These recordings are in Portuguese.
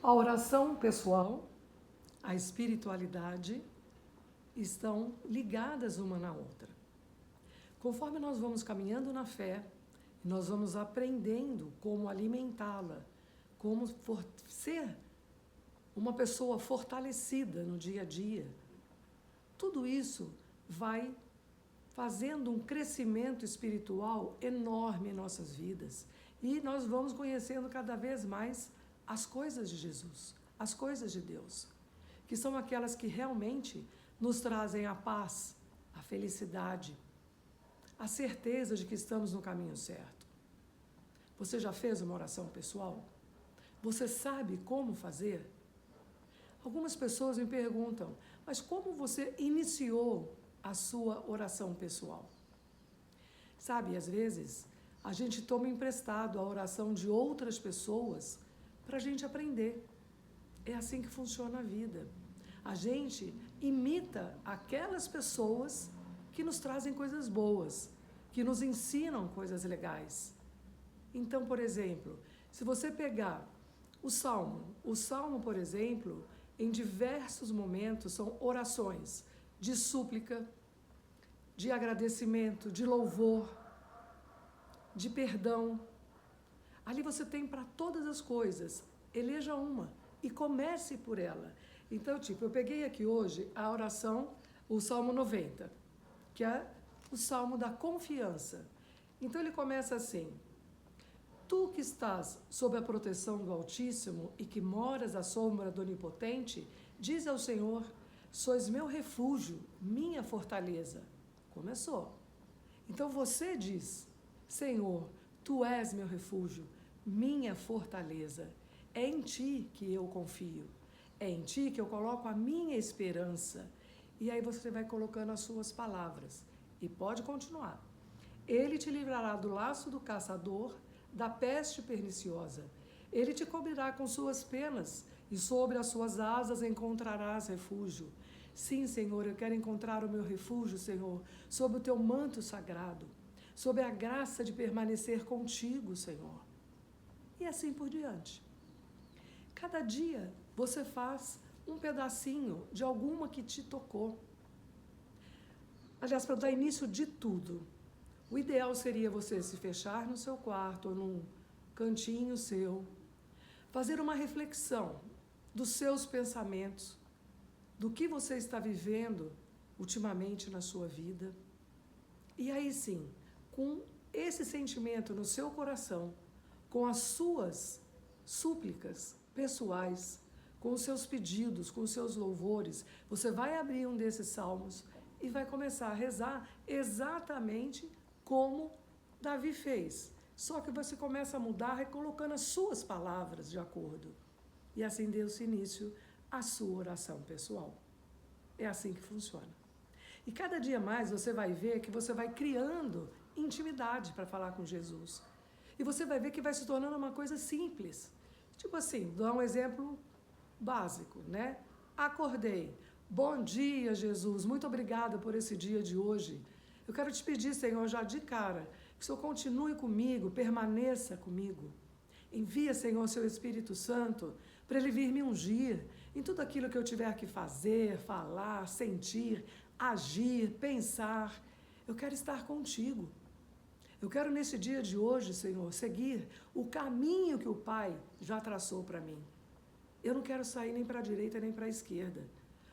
A oração pessoal, a espiritualidade estão ligadas uma na outra. Conforme nós vamos caminhando na fé, nós vamos aprendendo como alimentá-la, como ser uma pessoa fortalecida no dia a dia. Tudo isso vai fazendo um crescimento espiritual enorme em nossas vidas. E nós vamos conhecendo cada vez mais as coisas de Jesus, as coisas de Deus, que são aquelas que realmente nos trazem a paz, a felicidade, a certeza de que estamos no caminho certo. Você já fez uma oração pessoal? Você sabe como fazer? Algumas pessoas me perguntam, mas como você iniciou a sua oração pessoal? Sabe, às vezes a gente toma emprestado a oração de outras pessoas para a gente aprender. É assim que funciona a vida. A gente imita aquelas pessoas que nos trazem coisas boas, que nos ensinam coisas legais. Então, por exemplo, se você pegar o Salmo, por exemplo, em diversos momentos são orações de súplica, de agradecimento, de louvor, de perdão. Ali você tem para todas as coisas. Eleja uma e comece por ela. Então, eu peguei aqui hoje a oração, o Salmo 90, que é o Salmo da confiança. Então ele começa assim: Tu que estás sob a proteção do Altíssimo e que moras à sombra do Onipotente, diz ao Senhor, sois meu refúgio, minha fortaleza. Começou. Então você diz, Senhor, Tu és meu refúgio, minha fortaleza. É em Ti que eu confio. É em Ti que eu coloco a minha esperança. E aí você vai colocando as suas palavras. E pode continuar. Ele te livrará do laço do caçador, da peste perniciosa. Ele te cobrirá com suas penas, e sobre as suas asas encontrarás refúgio. Sim, Senhor, eu quero encontrar o meu refúgio, Senhor, sob o teu manto sagrado, sob a graça de permanecer contigo, Senhor. E assim por diante. Cada dia você faz um pedacinho de alguma que te tocou. Aliás, para dar início de tudo, o ideal seria você se fechar no seu quarto ou num cantinho seu, fazer uma reflexão dos seus pensamentos, do que você está vivendo ultimamente na sua vida. E aí sim, com esse sentimento no seu coração, com as suas súplicas pessoais, com os seus pedidos, com os seus louvores, você vai abrir um desses salmos e vai começar a rezar exatamente como Davi fez. Só que você começa a mudar, recolocando as suas palavras de acordo. E assim deu-se início à sua oração pessoal. É assim que funciona. E cada dia mais você vai ver que você vai criando intimidade para falar com Jesus. E você vai ver que vai se tornando uma coisa simples. Tipo assim, dou um exemplo básico, né? Acordei. Bom dia, Jesus. Muito obrigada por esse dia de hoje. Eu quero te pedir, Senhor, já de cara, que o Senhor continue comigo, permaneça comigo. Envia, Senhor, seu Espírito Santo, para ele vir me ungir em tudo aquilo que eu tiver que fazer, falar, sentir, agir, pensar. Eu quero estar contigo. Eu quero nesse dia de hoje, Senhor, seguir o caminho que o Pai já traçou para mim. Eu não quero sair nem para a direita nem para a esquerda,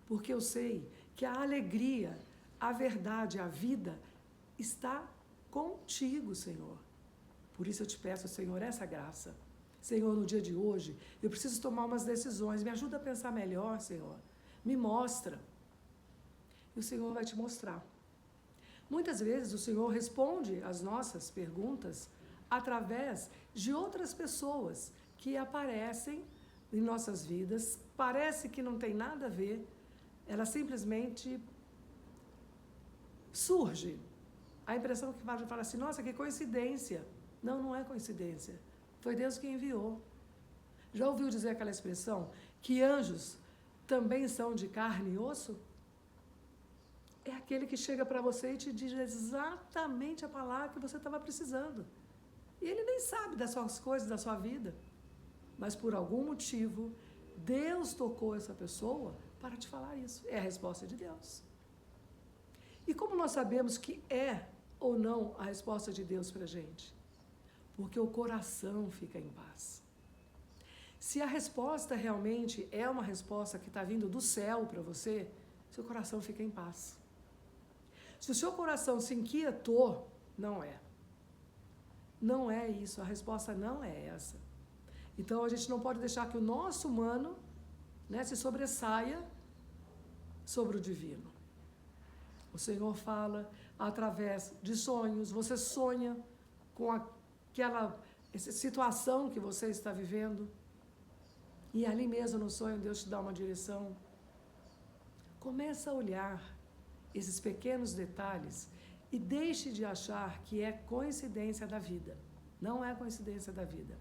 porque eu sei que a alegria, a verdade, a vida está contigo, Senhor. Por isso eu te peço, Senhor, essa graça. Senhor, no dia de hoje, eu preciso tomar umas decisões. Me ajuda a pensar melhor, Senhor. Me mostra. E o Senhor vai te mostrar. Muitas vezes o Senhor responde às nossas perguntas através de outras pessoas que aparecem em nossas vidas. Parece que não tem nada a ver. Ela simplesmente surge. A impressão que vai falar assim, nossa, que coincidência. Não, não é coincidência. Foi Deus que enviou. Já ouviu dizer aquela expressão que anjos também são de carne e osso? É aquele que chega para você e te diz exatamente a palavra que você estava precisando. E ele nem sabe das suas coisas, da sua vida. Mas por algum motivo, Deus tocou essa pessoa para te falar isso. É a resposta de Deus. E como nós sabemos que é ou não a resposta de Deus para a gente? Porque o coração fica em paz. Se a resposta realmente é uma resposta que está vindo do céu para você, seu coração fica em paz. Se o seu coração se inquietou, não é. Não é isso, a resposta não é essa. Então a gente não pode deixar que o nosso humano, né, se sobressaia sobre o divino. O Senhor fala através de sonhos, você sonha com aquela situação que você está vivendo, e ali mesmo no sonho Deus te dá uma direção. Começa a olhar esses pequenos detalhes e deixe de achar que é coincidência da vida. Não é coincidência da vida.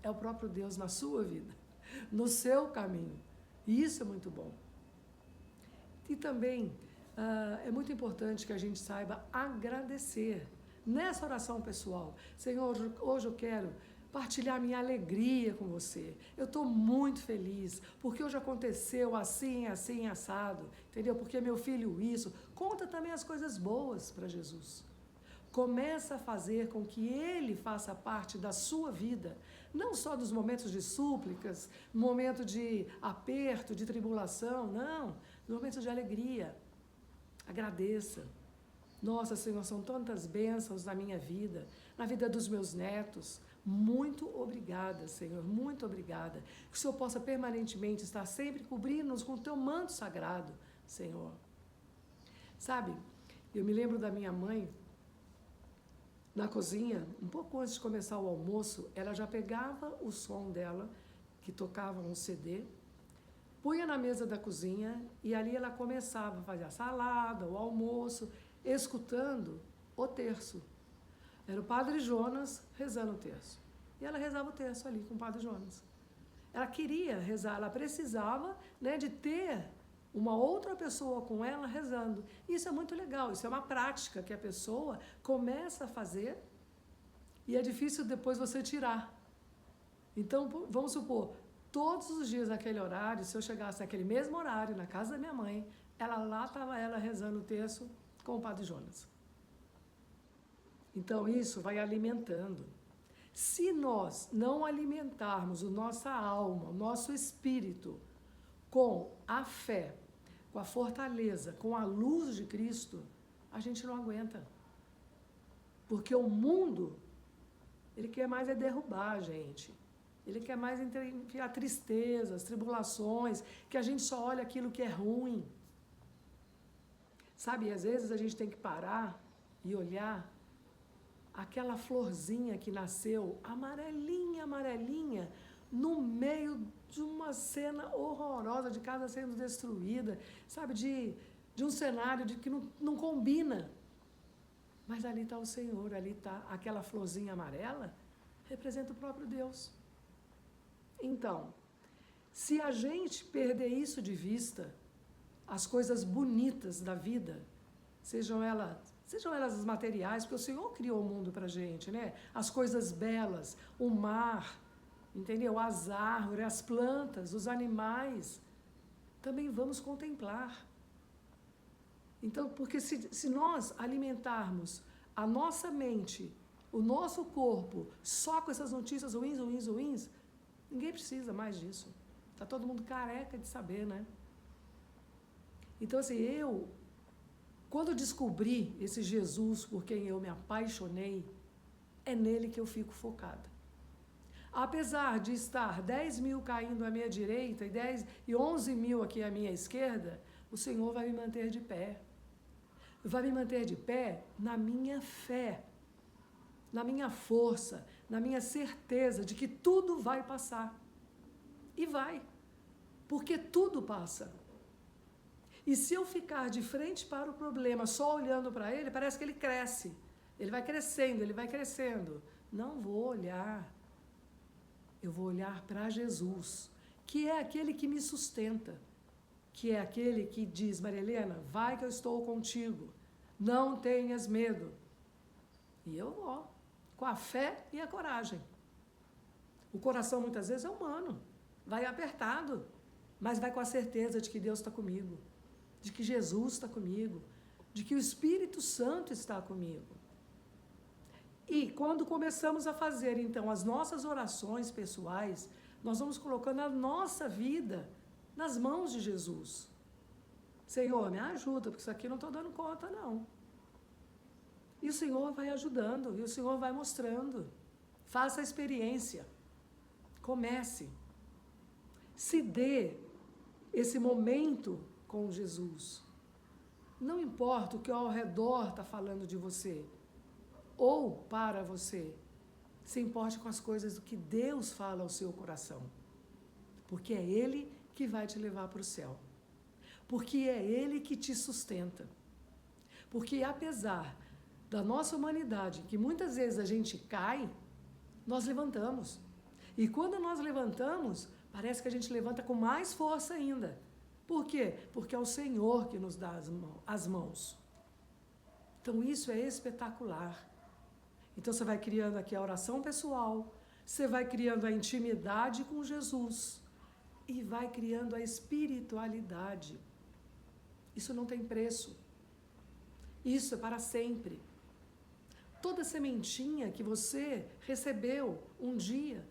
É o próprio Deus na sua vida, no seu caminho. E isso é muito bom. E também é muito importante que a gente saiba agradecer. Nessa oração pessoal, Senhor, hoje eu quero partilhar minha alegria com você. Eu estou muito feliz, porque hoje aconteceu assim, assim, assado, entendeu? Porque meu filho isso. Conta também as coisas boas para Jesus. Começa a fazer com que Ele faça parte da sua vida, não só dos momentos de súplicas, momento de aperto, de tribulação, não, nos momentos de alegria. Agradeça. Nossa, Senhor, são tantas bênçãos na minha vida, na vida dos meus netos. Muito obrigada, Senhor, muito obrigada. Que o Senhor possa permanentemente estar sempre cobrindo-nos com o teu manto sagrado, Senhor. Sabe, eu me lembro da minha mãe, na cozinha, um pouco antes de começar o almoço, ela já pegava o som dela, que tocava um CD, punha na mesa da cozinha e ali ela começava a fazer a salada, o almoço, escutando o terço. Era o Padre Jonas rezando o terço. E ela rezava o terço ali com o Padre Jonas. Ela queria rezar, ela precisava, né, de ter uma outra pessoa com ela rezando. Isso é muito legal, isso é uma prática que a pessoa começa a fazer e é difícil depois você tirar. Então, vamos supor, todos os dias naquele horário, se eu chegasse naquele mesmo horário, na casa da minha mãe, lá estava ela rezando o terço com o Padre Jonas. Então, isso vai alimentando. Se nós não alimentarmos a nossa alma, o nosso espírito, com a fé, com a fortaleza, com a luz de Cristo, a gente não aguenta. Porque o mundo, ele quer mais é derrubar a gente. Ele quer mais enfiar tristezas, tribulações, que a gente só olha aquilo que é ruim. Sabe, às vezes a gente tem que parar e olhar aquela florzinha que nasceu, amarelinha, amarelinha, no meio de uma cena horrorosa, de casa sendo destruída, sabe, de um cenário que não combina. Mas ali está o Senhor, ali está aquela florzinha amarela, representa o próprio Deus. Então, se a gente perder isso de vista, as coisas bonitas da vida, sejam elas as materiais, porque o Senhor criou o mundo para a gente, né? As coisas belas, o mar, entendeu? As árvores, as plantas, os animais, também vamos contemplar. Então, porque se nós alimentarmos a nossa mente, o nosso corpo, só com essas notícias ruins, ruins, ruins, ninguém precisa mais disso. Está todo mundo careca de saber, né? Então, assim, quando descobri esse Jesus por quem eu me apaixonei, é nele que eu fico focada. Apesar de estar 10 mil caindo à minha direita e 11 mil aqui à minha esquerda, o Senhor vai me manter de pé. Vai me manter de pé na minha fé, na minha força, na minha certeza de que tudo vai passar. E vai, porque tudo passa. E se eu ficar de frente para o problema, só olhando para ele, parece que ele cresce. Ele vai crescendo, ele vai crescendo. Não vou olhar. Eu vou olhar para Jesus, que é aquele que me sustenta, que é aquele que diz, Maria Helena, vai que eu estou contigo, não tenhas medo. E eu vou, com a fé e a coragem. O coração muitas vezes é humano, vai apertado. mas vai com a certeza de que Deus está comigo, de que Jesus está comigo, de que o Espírito Santo está comigo. E quando começamos a fazer, então, as nossas orações pessoais, nós vamos colocando a nossa vida nas mãos de Jesus. Senhor, me ajuda, porque isso aqui eu não estou dando conta, não. E o Senhor vai ajudando, e o Senhor vai mostrando. Faça a experiência. Comece. Se dê esse momento com Jesus. Não importa o que ao redor está falando de você, ou para você. Se importe com as coisas do que Deus fala ao seu coração. Porque é Ele que vai te levar para o céu. Porque é Ele que te sustenta. Porque apesar da nossa humanidade, que muitas vezes a gente cai, nós levantamos. E quando nós levantamos, parece que a gente levanta com mais força ainda. Por quê? Porque é o Senhor que nos dá as mãos. Então isso é espetacular. Então você vai criando aqui a oração pessoal, você vai criando a intimidade com Jesus e vai criando a espiritualidade. Isso não tem preço. Isso é para sempre. Toda sementinha que você recebeu um dia,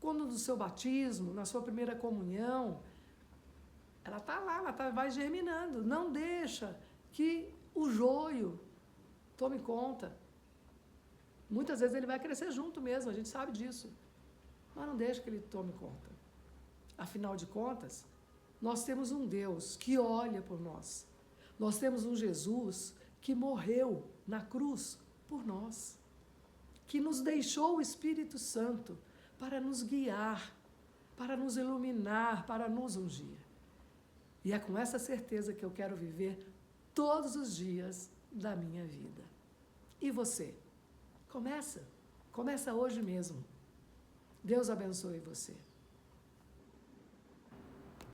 quando no seu batismo, na sua primeira comunhão, ela está lá, vai germinando. Não deixa que o joio tome conta. Muitas vezes ele vai crescer junto mesmo, a gente sabe disso. Mas não deixa que ele tome conta. Afinal de contas, nós temos um Deus que olha por nós. Nós temos um Jesus que morreu na cruz por nós. Que nos deixou o Espírito Santo para nos guiar, para nos iluminar, para nos ungir. E é com essa certeza que eu quero viver todos os dias da minha vida. E você? Começa hoje mesmo. Deus abençoe você.